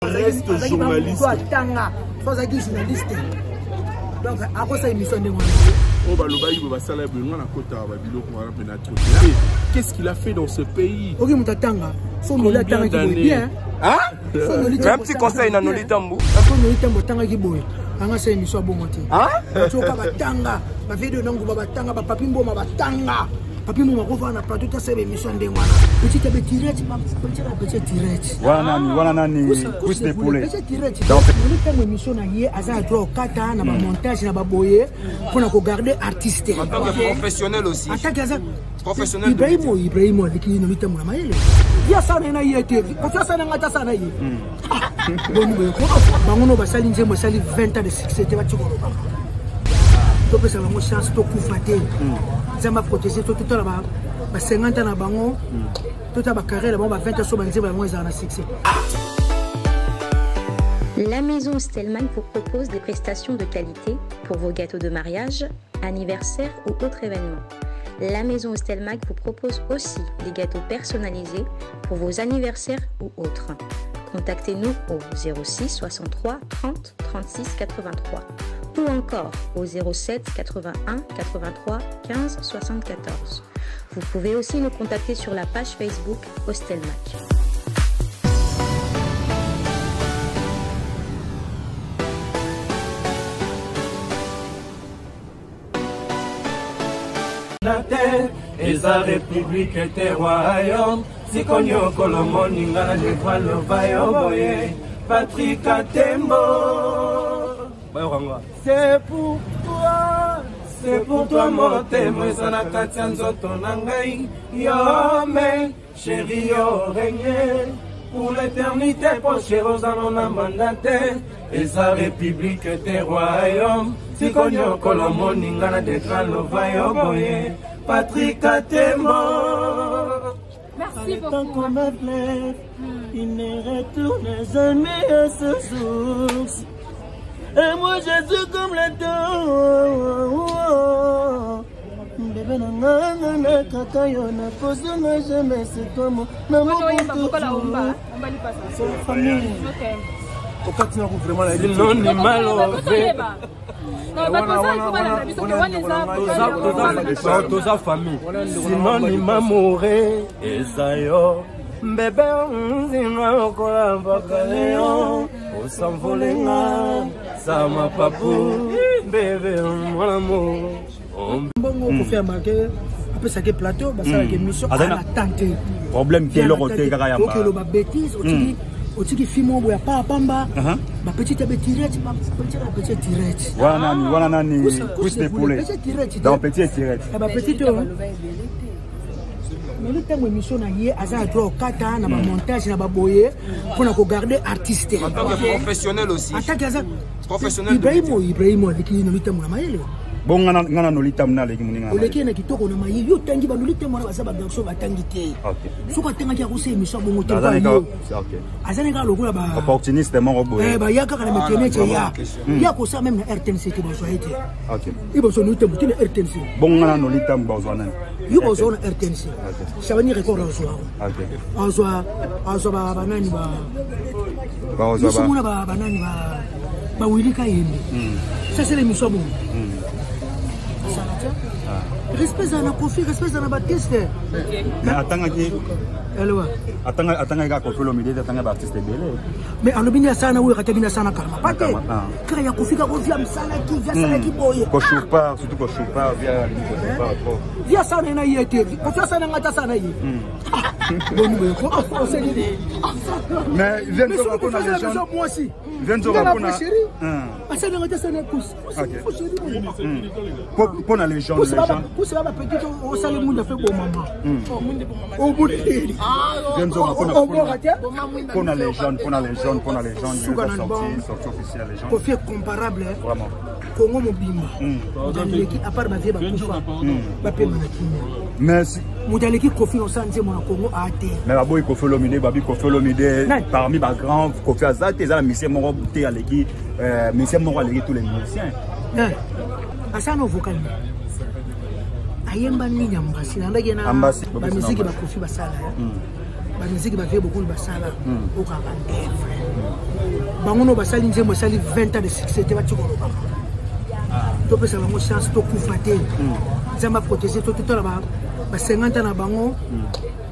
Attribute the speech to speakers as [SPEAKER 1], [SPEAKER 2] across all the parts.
[SPEAKER 1] Reste journaliste.
[SPEAKER 2] Donc, à quoi ça émission de moi?
[SPEAKER 1] Qu'est-ce qu'il a fait dans ce pays?
[SPEAKER 2] Combien d'années?
[SPEAKER 3] Hein? Un petit conseil dans Nolitambo.
[SPEAKER 2] Papi mou mako na plateau ta sebe émission ndengwana petit tirette
[SPEAKER 4] wana nani couche de poulet
[SPEAKER 2] donc le temps émission na yé aza droit kata na ba montage na ba boyer pour na ko garder artiste
[SPEAKER 3] en tant que professionnel aussi professionnel
[SPEAKER 2] Ibrahim avec lui no le temps na mayele ya sana na yé te ko ça na ngata sana yé bonu ko bangono basali nzembo sali 20 ans de succès te ba tshikolo to pesa bango chance to kufater zama protéger tout là-bas 50 ans na bango tout à ba carrière ba 20 ans so banze ba moins na succès.
[SPEAKER 5] La maison Stelman vous propose des prestations de qualité pour vos gâteaux de mariage, anniversaire ou autres événements. La maison Stelman vous propose aussi des gâteaux personnalisés pour vos anniversaires ou autres. Contactez-nous au 06 63 30 36 83 ou encore au 07 81 83 15 74. Vous pouvez aussi nous contacter sur la page Facebook Hostelmac.
[SPEAKER 6] La terre et sa république était royaume. Si konyo kolomoni ngana je vois le vaillant Patrick Katembo. C'est pour toi mon témoin, ça n'a qu'à tiendre ton angaï. Yo, mais chérie, yo, régné. Pour l'éternité, pour chéros en on a mandaté. Et sa république était royaume. Si konyo kolomoni ngana de vaillant Patrick Katembo.
[SPEAKER 7] Merci beaucoup.
[SPEAKER 6] Qu'on m'appelait, il ne retourne jamais à ce source. Et moi je suis comme le temps. Bébé n'a kaka yo na poso na jamais c'est comme na mon c'est la famille. Au continent vraiment la vie non ni malo toute sa famille sinon ni mamoré et ça yo bébé on zino kola bakaleo on s'envole nga sama papu bébé mon amour
[SPEAKER 2] bongo ko faire marquer après ça que plateau bah ça que mission à la tante
[SPEAKER 4] problème qui est le côté kaka ya
[SPEAKER 2] OK ba bêtise otiki fimo boya pa pamba ba petite tirette ba petite tirette
[SPEAKER 4] wana nani couche de poulet dans petit tirette
[SPEAKER 2] ba petite mais le temps émission na yé aza droit kata na ba montage na ba boyer pour na ko garder artiste
[SPEAKER 3] en tant que professionnel aussi professionnel
[SPEAKER 2] Ibrahim avec lui no le temps na mayele
[SPEAKER 4] bon ngana nolitam na leki muninga
[SPEAKER 2] oleki na kitoko na mayi yo tangi ba nolitam na basaba garso batangi te soka tanga ya ko se émission bongo te ba yo azane ka lokola ba
[SPEAKER 4] opportuniste mo boye
[SPEAKER 2] ba ya ka na metene te ya ko sa même na RTNC te bozo été ibo so nolitam te na RTNC
[SPEAKER 4] bon ngana nolitam bozo na
[SPEAKER 2] yo bozo na RTNC sabani record ozo ba banani ba ozo ba banani ba wilika yende ça c'est l'émission bongo respect à la Kofi, respect à la Baptiste.
[SPEAKER 4] Mais attends qui
[SPEAKER 2] Elwa.
[SPEAKER 4] Attends ga Kofi Olomide attends Baptiste belé.
[SPEAKER 2] Mais alobini sana we katabina sana karma. Pate. Kaya ya Kofi ka via msana ki boye.
[SPEAKER 4] Ko choupa, surtout ko choupa via trop.
[SPEAKER 2] Via sana na yete. Ko via sana ngata sana yi. Boni ko se dit.
[SPEAKER 4] Mais viens de voir qu'on a les gens.
[SPEAKER 2] Moi aussi.
[SPEAKER 4] Viens de voir qu'on a.
[SPEAKER 2] Asa ngata sana kus.
[SPEAKER 4] Pour les gens, les gens.
[SPEAKER 2] Pour ça, petit, on sait le monde fait pour maman. Au bout de l'île.
[SPEAKER 4] Pour les jeunes, sortie officielle, les gens.
[SPEAKER 2] Pour faire comparable, vraiment. Congo Mobimba. Dans l'équipe, à part ma vie,
[SPEAKER 4] merci.
[SPEAKER 2] Moudaleki Kofi au Santé, mon Congo a été.
[SPEAKER 4] Mais la boy Kofi Olomide, Babi Kofi Olomide, parmi les grands Kofi Azate, la mission Moro Bouté à l'équipe, mission Moro à l'équipe tous les musiciens.
[SPEAKER 2] Asa no vocal. Ayemba ni nyambasi na ndage na ba muziki ba Kofi basala. Ba muziki ba vie beaucoup basala. O ka ba bangono basali nzembo sali 20 ans de succès te batiko to pesa bango chance to kufater zamba protéger to tout là ba 50 ans na bango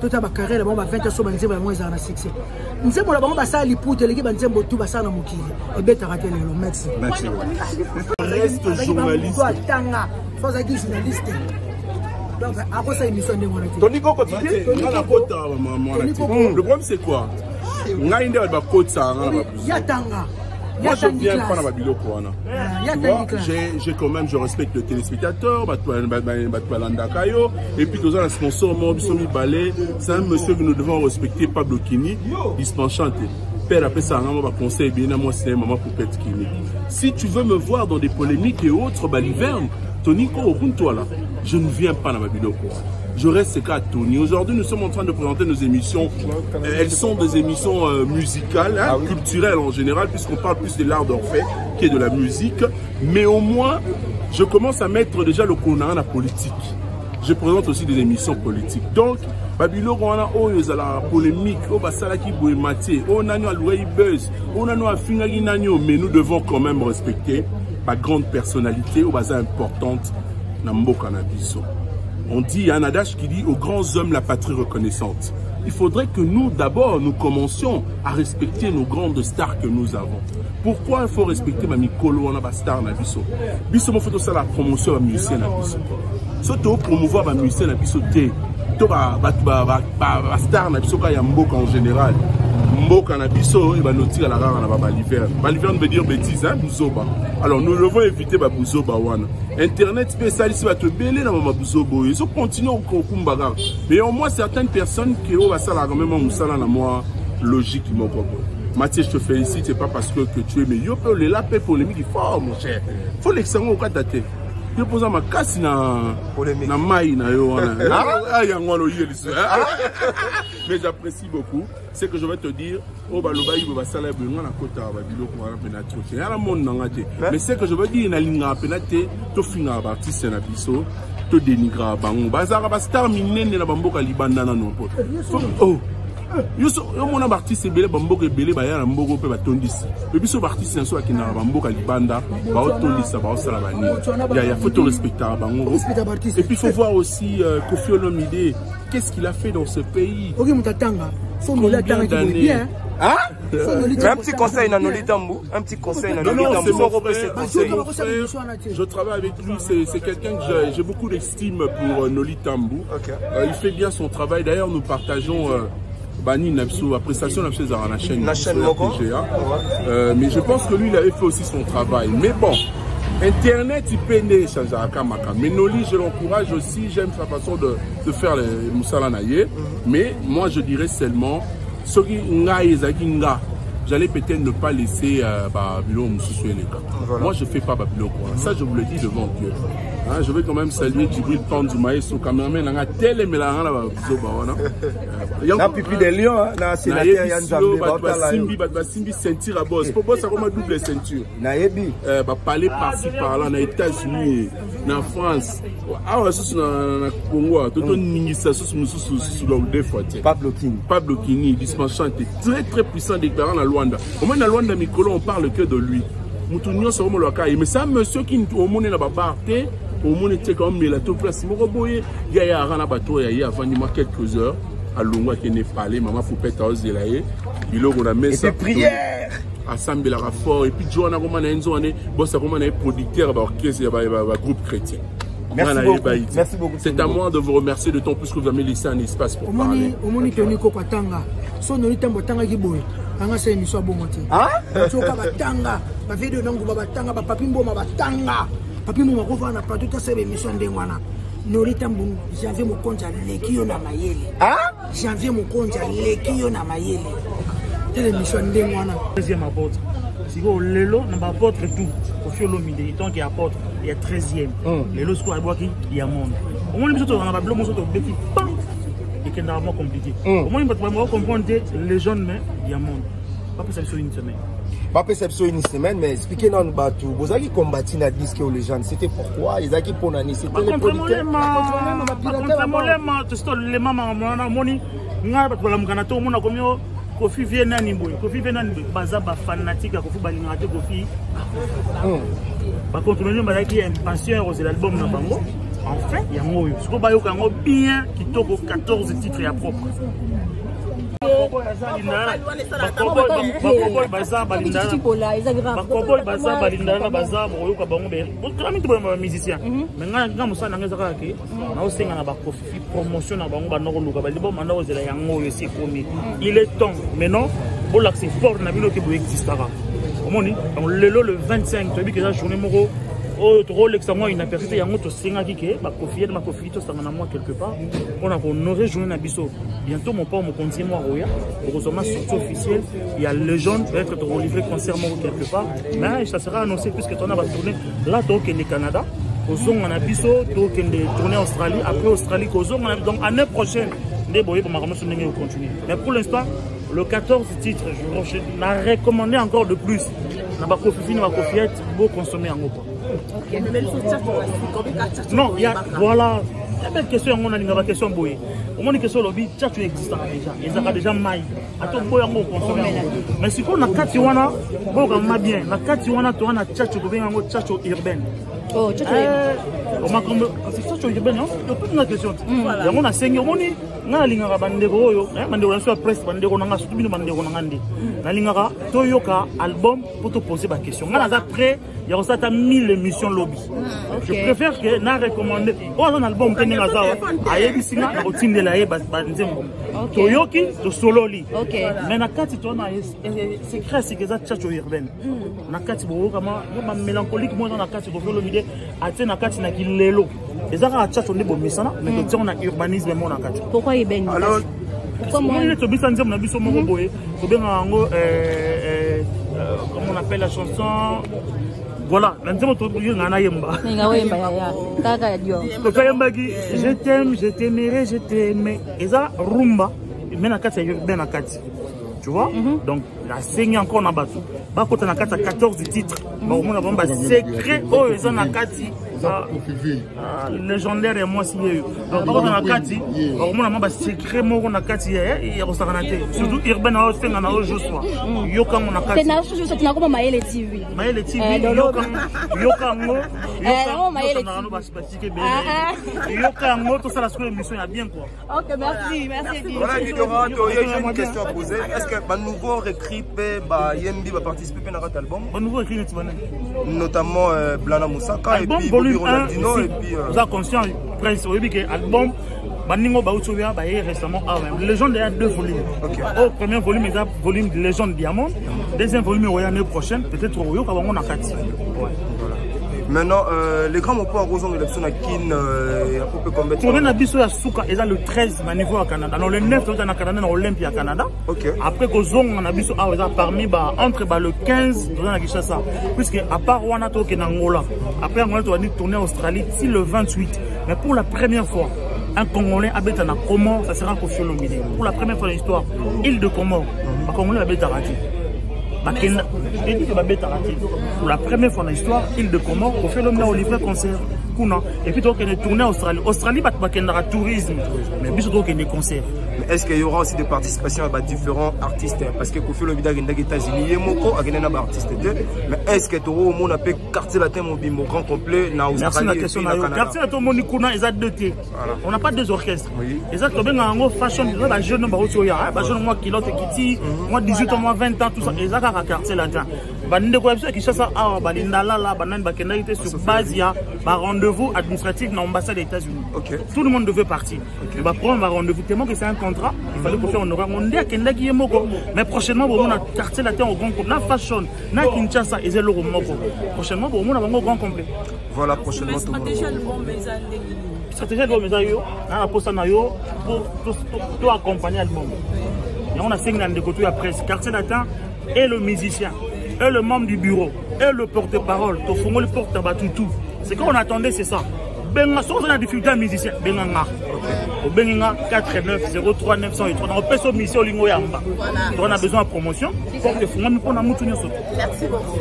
[SPEAKER 2] to ta ba carrière bango ba 20 ans so banzembo bango za na succès nzembo la bango basali pute leki banzembo tout basala mokili ebeta rater le merci
[SPEAKER 1] reste journaliste
[SPEAKER 2] tanga faut ça qui journaliste donc après ça émission de mon
[SPEAKER 1] Tony Koko le problème c'est quoi moi je viens pas dans ma biloko wana. J'ai quand même, je respecte le téléspectateur, et puis tous un sponsor Morbisomi Ballet, c'est un monsieur que nous devons respecter, Pablo Kini, dispensante. Père après ça, on va conseiller bien moi c'est maman Poupette Kini. Si tu veux me voir dans des polémiques et autres, l'hiverne, Tony Koko là, je ne viens pas dans ma biloko. Je reste qu'à Tony. Aujourd'hui, nous sommes en train de présenter nos émissions. Elles sont des émissions musicales, hein, culturelles en général, puisqu'on parle plus de l'art d'Orphée qui est de la musique. Mais au moins, je commence à mettre déjà le Kona à la politique. Je présente aussi des émissions politiques. Donc, Babilo, on a la polémique, on a salaki bouematier, on a loué buzz, on a fingagi nanyo, mais nous devons quand même respecter ma grande personnalité, on a importante, Nambo Kanabiso. On dit, il y a un adage qui dit aux grands hommes la patrie reconnaissante. Il faudrait que nous, d'abord, nous commencions à respecter nos grandes stars que nous avons. Pourquoi il faut respecter ma Mikolo, on a ma star na biso. Biso mo faut ça la promotion à musicien na biso. Surtout promouvoir ma musicien na biso té. To ba star na biso ka ya mboka en général. Mboka na biso, il va nous tirer la rare na ba l'hiver. Ba l'hiver veut dire bêtise hein, buzoba. Alors nous devons éviter ba buzoba wana. Internet spécialiste va te belé dans ma buzobo. Ils ont continué au kumbaga. Mais au moins certaines personnes qui ont ça la même musala na moi logique mon propre. Mathieu, je te félicite, c'est pas parce que tu es meilleur, mais la paix polémique, il faut, mon cher. Il faut l'excellent au cas daté. Je pose ma casse na maï na yo. Mais j'apprécie beaucoup. C'est que je vais te dire, oh baloba il va saler besoin na kota ba biloko wana penato. Il y a la monde nangate. Mais c'est que je veux dire na linga penate to finga ba artiste na biso to dénigrer bango. Bazara ba star minene na bamboka libanda na non pot. Oh yo mon artiste belé bamboka belé ba ya na mboko pe ba tondisi. Et puis so artiste en soi qui na bamboka libanda ba otondisa ba osala ba ni. Il y a faut respecter bango. Et puis il faut voir aussi Koffi Olomide, qu'est-ce qu'il a fait dans ce pays.
[SPEAKER 2] OK mutatanga. Combien d'années?
[SPEAKER 3] Hein? Un petit conseil dans Nolitambu. Un petit conseil dans Nolitambu.
[SPEAKER 1] Je travaille avec lui, c'est quelqu'un que j'ai beaucoup d'estime pour Nolitambu. Il fait bien son travail. D'ailleurs, nous partageons Bani Napsou, la prestation Napsou dans la chaîne PGA. Mais je pense que lui, il avait fait aussi son travail. Mais bon, Internet, il peut ne changer à Kamaka. Mais Noli, je l'encourage aussi. J'aime sa façon de faire les Moussala Naye. Mais moi, je dirais seulement, ceux qui nga, j'allais peut-être ne pas laisser Babylon Moussoussou les gars. Moi, je ne fais pas Babylon. Ça, je vous le dis devant Dieu. Hein, je vais quand même saluer Djibril Pandoumaï, son caméraman, il a tel mélange là, il y a un pipi de lion, là, c'est la terre, il y a un Simbi ceinture à boss. Pourquoi ça comme double ceinture? Naebi. Parler par-ci par-là, aux États-Unis, en France. Ah, ouais, c'est dans Congo, tout le monde ça sous le défaut. Pablo Kini, dispensant, très très puissant déclarant la Luanda. Au moins, dans Luanda, Mikolo, on parle que de lui. Moutounio, c'est vraiment le cas. Mais c'est un monsieur qui, au monde, n'a pas parté. Au monde était comme mais la toute place il y a un bateau il y a avant quelques heures à Longwa qui n'est pas allé maman Poupette à Ozelaye il a mis sa prière à Sambela Raffort et puis Joanna Romana Enzo boss Romana producteur d'orchestre groupe chrétien. Merci beaucoup. C'est à moi de vous remercier de temps plus que vous avez laissé un espace pour parler.
[SPEAKER 2] Au monde Tony Koko Tanga son Nolitambu Tanga qui boy anga c'est émission bon monté ah soka batanga ba vidéo nangu batanga ba papimbo batanga papi mo makova na pas tout ça émission ndengwana Nolitambu janvier mo konja lekio na mayele ah janvier mo konja lekio na mayele telle émission ndengwana deuxième apôtre si vous lelo na apôtre tout Koffi Olomide tant qu'il apôtre il y a 13e lelo squad boaki il y a monde au moins biso to na ba blo mo so to beti pan et que normalement compliqué au moins pas comprendre les jeunes mais il y a monde pas pour ça une semaine.
[SPEAKER 7] Pas perception une semaine, mais expliquez nous Batou. Vous avez combattu la disque aux légendes. C'était pourquoi ils ont pour Nani. C'était les producteurs.
[SPEAKER 4] Kofi vient nani boy. Kofi vient nani boy. Baza ba fanatique Kofi balingate Kofi. Ba continuer ba qui impatient aux albums na bango. Enfin, il y a moi. Ce qu'on va y avoir bien qui toque 14 titres à propre. Il est temps maintenant pour l'accès fort le 25 tu as vu que la journée Rolex à moi une aperçue yango to singa kike ba confier ma confier to sanga na moi quelque part on a honoré journée na biso bientôt mon père me continue moi roya pour recevoir sortie officielle il y a légende peut-être de livrer concert moi quelque part mais ça sera annoncé puisque on a va tourner là donc le Canada au zone on a biso donc tourner Australie après Australie au zone donc année prochaine des boyes pour ma remonter on continuer mais pour l'instant le 14 titres je n'a recommandé encore de plus na ba confier na ba confier pour consommer en gros.
[SPEAKER 8] Ok, mais le soutien pour
[SPEAKER 4] non, il y a voilà. Il y a une question, on a une question boy. Au moins une question lobby, tchatcho existe déjà. Ils ont déjà maï. Attends, boy en gros consommer. Mais si on a quatre wana, bon on bien. La quatre wana, tu as tchatcho ko bien en gros tchatcho urbain.
[SPEAKER 8] Oh, tchatcho.
[SPEAKER 4] On m'a comme c'est tchatcho urbain, non? Il y a une question. Voilà. On a cinq moni, na linga bandego yo, bandego sur presse bandego nanga surtout bino bandego nangandi. Na linga toyoka album pour te poser ma question. On a après il y a aussi 1000 émissions lobby. Je préfère que na recommander un album que n'a pas ayebisina au team de la banzembo. Toyoki to sololi. Mais na kati to na secret c'est que ça tchatcho urbaine. Na kati bo kama mélancolique moi na kati ko felo mide ate na kati na kilelo. Ezaka tchatcho ne bo misana mais to on a urbanisme mon na kati.
[SPEAKER 8] Pourquoi il ben?
[SPEAKER 4] Alors comment il est biso nzembo na biso moko boye ko benga ngo comment on appelle la chanson. Voilà, je t'aime, je t'aimerai, je t'aimais. Et ça, rumba, tu vois? Donc, la saigne encore na batu. Bah, quand on a 14 titres, bah, on a secret, oh, ils ont légendaire et moi, si donc, quand on a 4, on a secret, moi, on a 4, il y a surtout urbain, on a je sois. Yoka, on a 4. C'est
[SPEAKER 8] na tu n'as pas Maël TV.
[SPEAKER 4] Maël TV, Yoka, Yoka, tout ça, la seconde émission, il y a bien quoi.
[SPEAKER 8] Ok, merci, merci.
[SPEAKER 3] Voilà, Didora, j'ai une question à poser. Est-ce que le nouveau recrit Yembi va participer à notre album?
[SPEAKER 4] Le nouveau recrit,
[SPEAKER 3] notamment Blana Moussaka et puis
[SPEAKER 4] volume 1,
[SPEAKER 3] et puis
[SPEAKER 4] vous êtes conscient, Prince Oyebi, que l'album, Baningo Baoutsovia, récemment, Légende, il y a 2 volumes. Au premier volume, il y a volume de Légende Diamant. Deuxième volume, il y a l'année prochaine, peut-être au Yoka, on a 4.
[SPEAKER 3] Maintenant, les grands mots pour de l'élection à Kin, à peu près combien de temps?
[SPEAKER 4] On a Bisso à Souka, et là le 13 à niveau à Canada. Dans le 9, on a Canada, dans l'Olympia Canada. Après, on a Bisso à parmi, entre le 15, on a Kishasa. Puisque, à part Wanato qui est en Angola, après, on a tourner en Australie, si le 28. Mais pour la première fois, un Congolais habite en Comore, ça sera Kofi Olomide. Pour la première fois dans l'histoire, île de Comore, un Congolais habite à Rati. J'ai dit que pour la première fois dans l'histoire, île de Comore, on fait l'homme là au livre concert. Et puis, on est tourné en Australie. Australie, il y a tourisme, mais puis surtout qu'il y a des concerts.
[SPEAKER 3] Est-ce qu'il y aura aussi des participations à différents artistes? Parce que Kofi Olomide est aux États-Unis, il y a des artistes. Mais est-ce que tu as un quartier latin au grand complet dans l'Australie?
[SPEAKER 4] Merci la question. Quartier latin, il y a 2 T. On n'a pas 2 orchestres. Et ça, tu as un fashion, les jeunes, moi qui l'autre qui moi 18 ans, moi 20 ans, tout ça. Et ça, c'est un quartier latin. Qui cherche à sur base, il y a un rendez-vous administratif dans l'ambassade des États-Unis. Tout le monde devait partir. Il va prendre un rendez-vous tellement que c'est un contrat. Il fallait qu'on fasse un horaire. On dit à Kenda qui est moko. Mais prochainement, on a quartier latin au grand complet. Na fashion, na Kinshasa et zélo moko. Prochainement, on a un grand complet.
[SPEAKER 3] Voilà, prochainement.
[SPEAKER 8] Stratégie album
[SPEAKER 4] stratégie album na la poste na yo pour accompagner l'album. Et on a 5 ans de côté après quartier latin et le musicien. Et le membre du bureau, et le porte-parole, le porte-batoutou. Ce qu'on attendait, c'est ça. Ben, si on a des difficultés à musicien, ben, au Benga 49 03 903. On peut se mission au Lingo Yamba. On a besoin de promotion.
[SPEAKER 8] Merci beaucoup.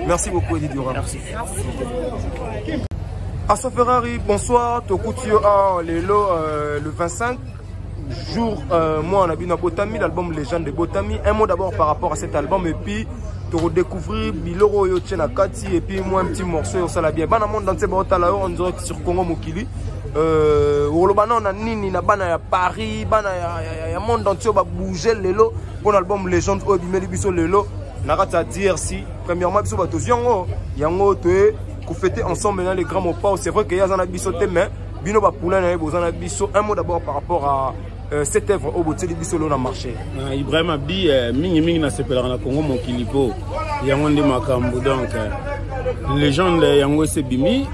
[SPEAKER 3] Merci beaucoup, Eddie Dura.
[SPEAKER 4] Merci.
[SPEAKER 3] Assa Ferrari, bonsoir. Tokutio a le 25. jour moi on a vu dans Botami l'album Légende de Botami. Un mot d'abord par rapport à cet album et puis tu redécouvrir Biloro yo tchena kati et puis moi un petit morceau ça la bien bana monde dans ces botala on dirait que sur Congo Mokili olobana on a nini na bana ya Paris bana ya monde entier ba bouger lelo pour l'album Légende au bimeli biso lelo nakata dire si premièrement biso ba toziango yango te ko fêter ensemble dans les grands mots pas c'est vrai que ya zana biso te mais bino ba poula na bozana biso. Un mot d'abord par rapport à cette œuvre au bout de bisolo na marché.
[SPEAKER 1] Ibrahim Abdi mingi na sepelaka na Congo Mokilipo yango nde makambo donc Légende yango se bimi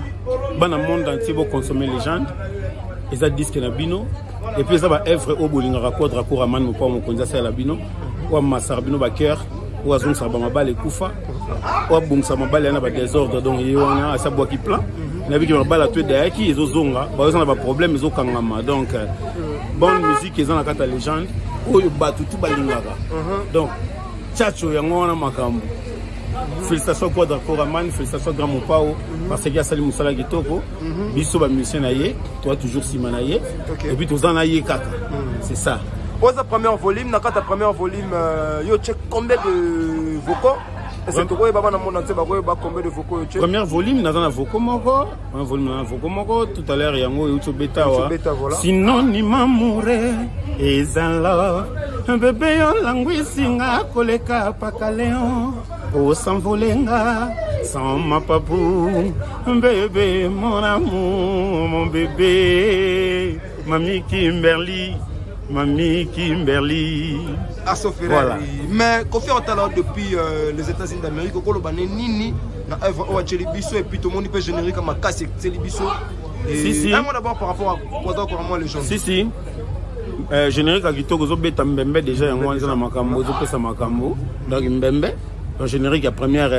[SPEAKER 1] bana monde entier bo consommer Légende et ça disque na bino et puis ça va œuvre au bolinga raccordre à Kouraman mo pa mo konza ça la bino ou masar bino ba cœur ou azong sa ba mabale kufa ou bongsa mabale na ba désordre donc yona sa bois qui plan na bi ki mabala to de ki ezozonga ba ezana ba problème ezokangama donc bonne musique ils ont la carte Légende ou batu tout balingaka donc chacho yango na makambo. Félicitations Quadra Koraman, félicitations Grand Mopao parce qu'il y a Salim Moussala Gitoko biso ba musicien naie toi toujours Simanaye et puis tous en naie kaka c'est ça.
[SPEAKER 3] Pose la première volume na kata première volume yo check combien de vocaux. Est-ce que tu baba na monde entier ba combien de vocaux yo check.
[SPEAKER 1] Premier volume na na vocaux moko un volume na vocaux moko tout à l'heure yango yo beta wa synonyme amour ezala un bébé yo langwisinga koleka pakaleon o s'envolenga sans ma papou bébé mon amour mon bébé mamie Kimberly
[SPEAKER 3] voilà. Mais qu'on fait en talent depuis les États-Unis d'Amérique au Colobane nini na œuvre au Bisso et puis tout le monde peut générique comme casse Bisso. Si un mot d'abord par rapport à Quadra Koraman les gens.
[SPEAKER 1] Si générique à Kitoko zo beta mbembe déjà yango na makambo zo pesa makambo donc mbembe en générique la première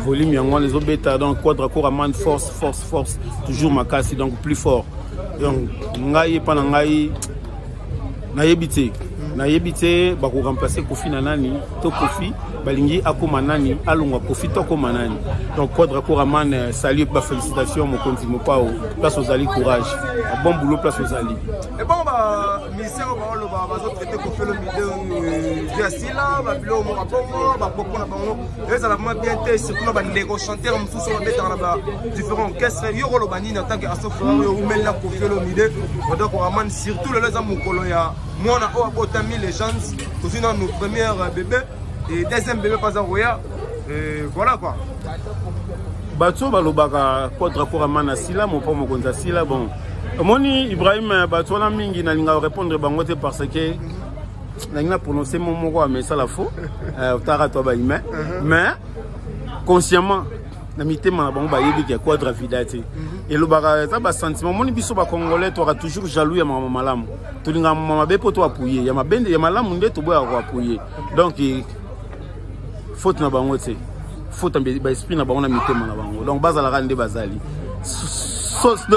[SPEAKER 1] volume yango les autres bêta donc Quadra Koraman force toujours makasi donc plus fort donc ngai pa na ngai na yebite ba ko remplacer Kofi Nanani to Kofi balingi akoma nani alongwa Kofi to koma nani donc Quadra Koraman salut ba félicitations mon continue pas place aux ali courage bon boulot place aux ali
[SPEAKER 3] et bon ba ministère ba zo traiter Kofi le milieu via sila ba bilo mo raporo ba poko na bango les ala bien té surtout ba ndeko chanteur mususu ba beta na ba différents orchestres yo lo bani en tant que association yo umela Kofi le milieu Quadra Koraman surtout les amukolo ya moi on a Botami Légende aussi dans nos premières bébés et deuxième bébé pas en roya et voilà quoi.
[SPEAKER 1] Bato balobaka Quadra Koraman asila mon pas mon konza sila bon moni Ibrahim bato na mingi na linga répondre bango te parce que na prononcer mon mot mais ça la faux tara to ba ime mais consciemment na mitema na bango ba yebi ke Quadra vidate et le baka ça ba sentiment moni biso ba congolais to toujours jaloux ya mama malamu to linga mama be poto appuyer ya mabende ya malamu nde to boya ko appuyer donc faute na bango te faute ba esprit na bango na mitema na bango donc bazala rande bazali sauce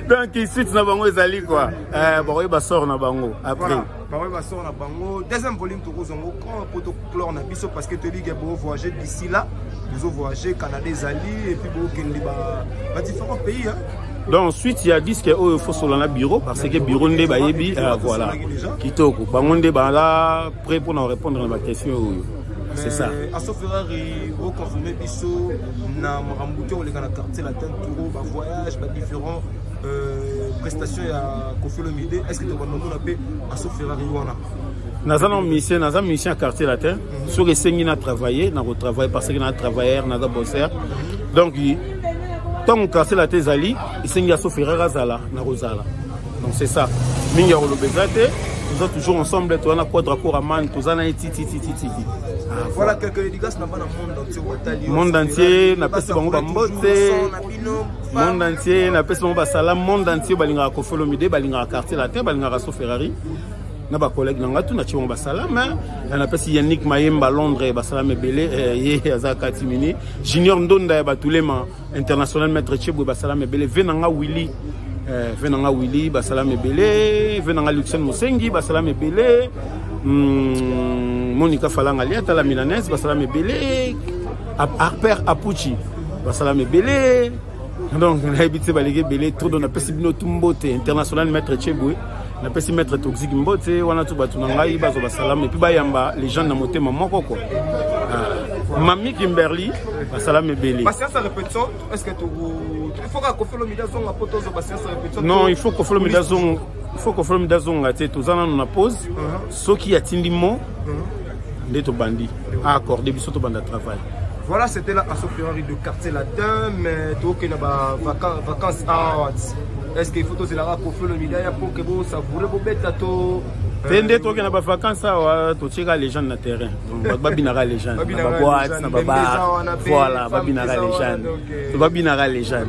[SPEAKER 1] donc ici na bango ezali quoi ba ba sort na bango après
[SPEAKER 3] ba sort na bango deuxième volume to kozongo quand poto clore na biso parce que te ligue bo voyager d'ici là vous voyager Canada ezali et puis bo kende ba différents pays hein.
[SPEAKER 1] Donc ensuite il y a disque il faut sur le bureau parce que bureau ndé ba yebi voilà kitoko bango ndé ba là prêt pour nous répondre à ma question c'est ça.
[SPEAKER 3] À ce Ferrari au consommer biso na marambuto les gars quartier latin touro ba voyage ba différents prestations ya Kofi Olomide est-ce que tu vas nous appeler à ce Ferrari wana
[SPEAKER 1] Nazana musicien quartier latin sur les sengi na travailler na retravailler parce que na travailleur na bosser donc tant que quartier latin zali sengi à Ferrari azala na rozala donc c'est ça mingi ya rolobezate nous sommes toujours ensemble toi na Quadra Koraman tous ana titi
[SPEAKER 3] voilà quelques dédicaces dans le
[SPEAKER 1] monde entier na pesi bango ba mbote monde entier na pesi bango ba salam monde entier balinga Kofi Olomide balinga quartier latin balinga so Ferrari na ba collègue nanga tout na chimo ba salam na pesi Yannick Mayemba Londres ba salam ebele ye azaka timini Junior Ndonda ba tulema international maître Chebwe ba salam ebele venanga Willy venanga Willy ba salam ebele venanga Luxen Mosengi ba salam ebele Monica Falanga liata la milanaise basalam ebele Harper Apuchi basalam ebele
[SPEAKER 9] Donc, on a habité Balégué Belé, tout dans la Pessibino Tumbote, international maître Tchéboué, la Pessi maître Toxic Mbote, on a tout battu dans la Iba Salam, et puis Bayamba, les gens n'ont monté maman Koko. Mami Kimberly, Salam et Belé.
[SPEAKER 3] Patience à répétition, est-ce que il faut qu'on fasse le midazon à potos de patience à répétition?
[SPEAKER 9] Non, il faut qu'on fasse le midazon. Il faut qu'on fasse le midazon à tête. Tous en on pause. Ce qui a tindimo, d'être bandit. À accorder, bisous au bandit de travail.
[SPEAKER 3] Voilà, c'était là à Sophie-Henri de quartier latin, mais tout qu'il y a vacances à est-ce qu'il faut tous les rapports pour le midaya pour que vous savourez vos bêtes à tout?
[SPEAKER 9] Tende to na ba vacances wa to tshika les gens na terrain. Donc ba binara les gens. Ba boîte na ba bar. Voilà, ba binara les gens. To ba binara les gens.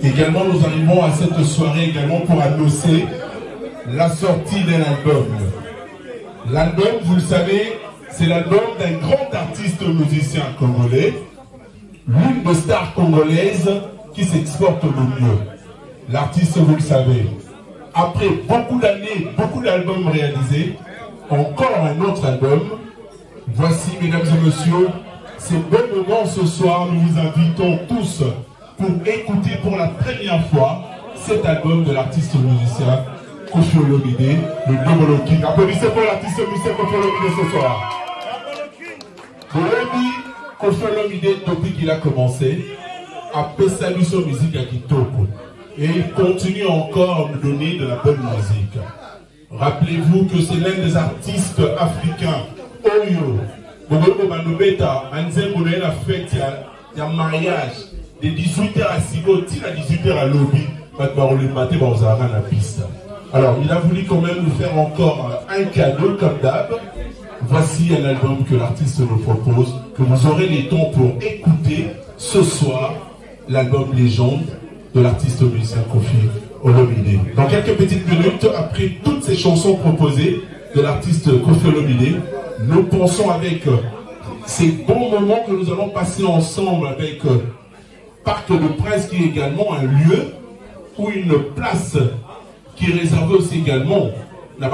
[SPEAKER 10] Également nous arrivons à cette soirée également pour annoncer la sortie d'un album. L'album, vous le savez, c'est l'album d'un grand artiste musicien congolais, l'une des stars congolaises qui s'exporte le mieux. L'artiste, vous le savez, après beaucoup d'années, beaucoup d'albums réalisés, encore un autre album. Voici, mesdames et messieurs, ces beaux moments ce soir. Nous vous invitons tous pour écouter pour la première fois cet album de l'artiste musicien Koffi Olomide, le Double King. Applaudissez pour l'artiste musicien Koffi Olomide ce soir. Koffi Olomide, depuis qu'il a commencé, a pessalu sur musique à Kitoko. Et il continue encore à nous donner de la bonne musique. Rappelez-vous que c'est l'un des artistes africains, Oyo, Bobo Bandobeta, Anzengo, la fête, il y a un mariage, de 18h à Sigoti, à 18h à Lobby, la piste. Alors, il a voulu quand même nous faire encore un cadeau comme d'hab. Voici un album que l'artiste nous propose, que vous aurez les temps pour écouter ce soir, l'album Légende de l'artiste musicien Koffi Olomide. Dans quelques petites minutes, après toutes ces chansons proposées de l'artiste Koffi Olomide, nous pensons avec ces bons moments que nous allons passer ensemble avec Parc de Prince, qui est également un lieu ou une place qui est réservée aussi également et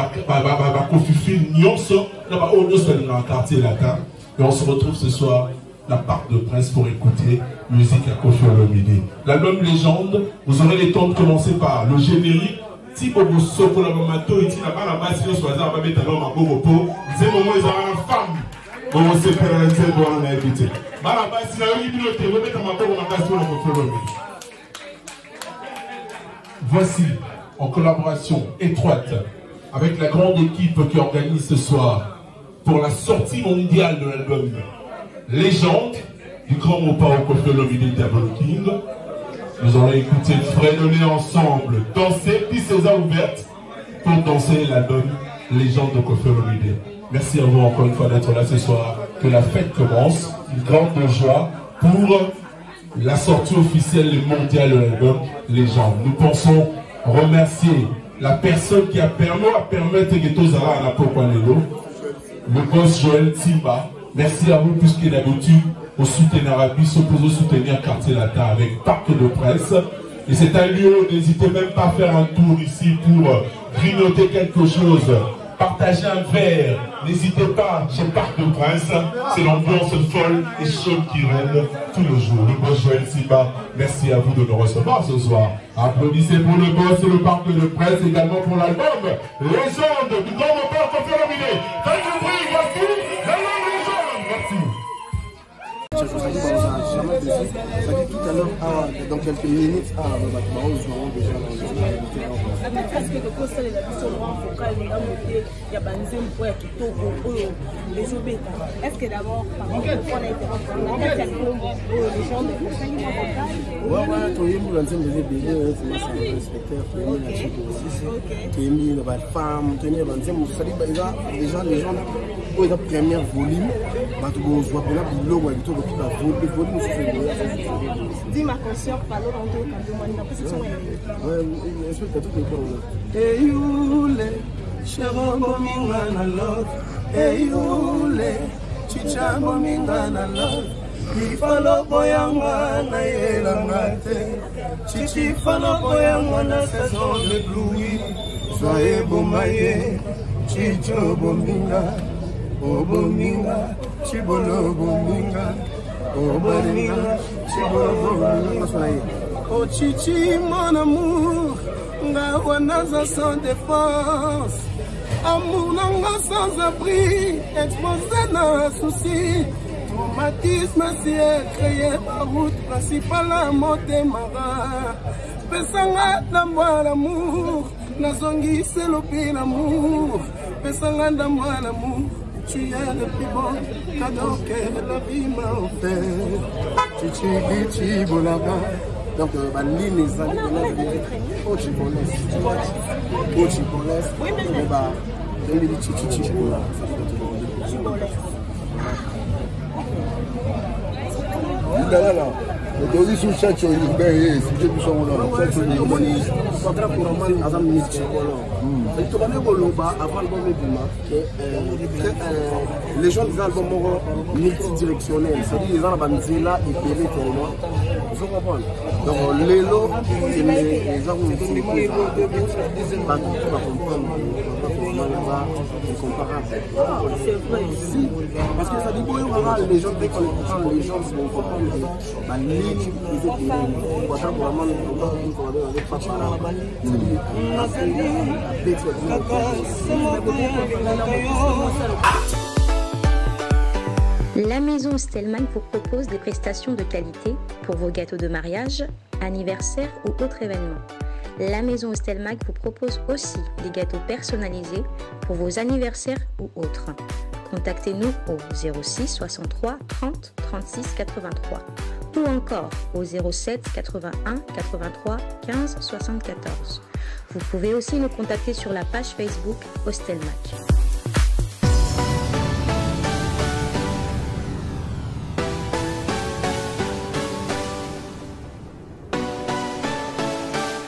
[SPEAKER 10] on se retrouve ce soir la Parc de Prince pour écouter musique à Koffi Olomide. L'album Légende, vous aurez le temps de commencer par le générique. Si vous soko la mamato et la bala basse sur hasard va mettre alors ma bobo, c'est moment ils ont une femme. Bon c'est faire un tel bon on a écouté. Bala basse la oui biloté, vous mettez ma bobo ma basse sur Koffi Olomide. Voici en collaboration étroite avec la grande équipe qui organise ce soir pour la sortie mondiale de l'album Légende du grand Mopao Koffi Olomide Double King. Nous allons écouter fredonner ensemble, danser, puis César ouverte pour danser l'album Légende de Koffi Olomide. Merci à vous encore une fois d'être là ce soir. Que la fête commence, une grande joie pour la sortie officielle mondiale de l'album Légende. Nous pensons remercier la personne qui a permis à permettre que Tozara à la Pokwalelo, le boss Joël Timba. Merci à vous puisque d'habitude au soutenir Abis, au soutenir Quartier Latin avec Parc de Presse. Et c'est un lieu, n'hésitez même pas à faire un tour ici pour grignoter quelque chose, partager un verre. N'hésitez pas chez Parc de Prince, c'est l'ambiance folle et chaude qui règne tous les jours. Le boss Joël Timba, merci à vous de nous recevoir ce soir. Applaudissez pour le boss et le Parc de Presse, également pour l'album Légende du grand Mopao Koffi Olomide. Faites le bruit, voici l'album Légende. Merci.
[SPEAKER 7] Tout à l'heure, dans quelques minutes,
[SPEAKER 8] est-ce que d'abord, par exemple, on a été les gens dis ma conscience, par l'autre,
[SPEAKER 6] Ifalo boyanga na yelanga te Chichi falo boyanga na saison de pluie Soyez bomaye Chicho bominga Obominga Chibolo bominga Oh Chichi, mon amour, Ngawanaza sans défense. Amour nanga sans abri, exposé dans un souci. Traumatisme si créé par route principale à Montemara. Pesanga d'amour l'amour, Nazongi c'est l'opi l'amour. Pesanga d'amour l'amour, tu es le plus bon cadeau que la vie m'a offert. Chichi Bichi Bolaga. Donc, les les amis de la vie, oh, tu
[SPEAKER 7] Aujourd'hui, sous chaque chose, il est si je me sens là, chaque chose, il les gens des albums multidirectionnels, c'est-à-dire les albums là, ils payent tellement. Vous comprenez? Donc, les lots, les gens qui sont pas comprendre. C'est vrai. Si, parce que ça dit que les gens, dès qu'on comprend, les gens vont comprendre que la ligne, ils étaient vraiment
[SPEAKER 5] La maison Stelmach vous propose des prestations de qualité pour vos gâteaux de mariage, anniversaire ou autres événements. La maison Stelmach vous propose aussi des gâteaux personnalisés pour vos anniversaires ou autres. Contactez-nous au 06 63 30 36 83 ou encore au 07 81 83 15 74. Vous pouvez aussi nous contacter sur la page Facebook Stelmach.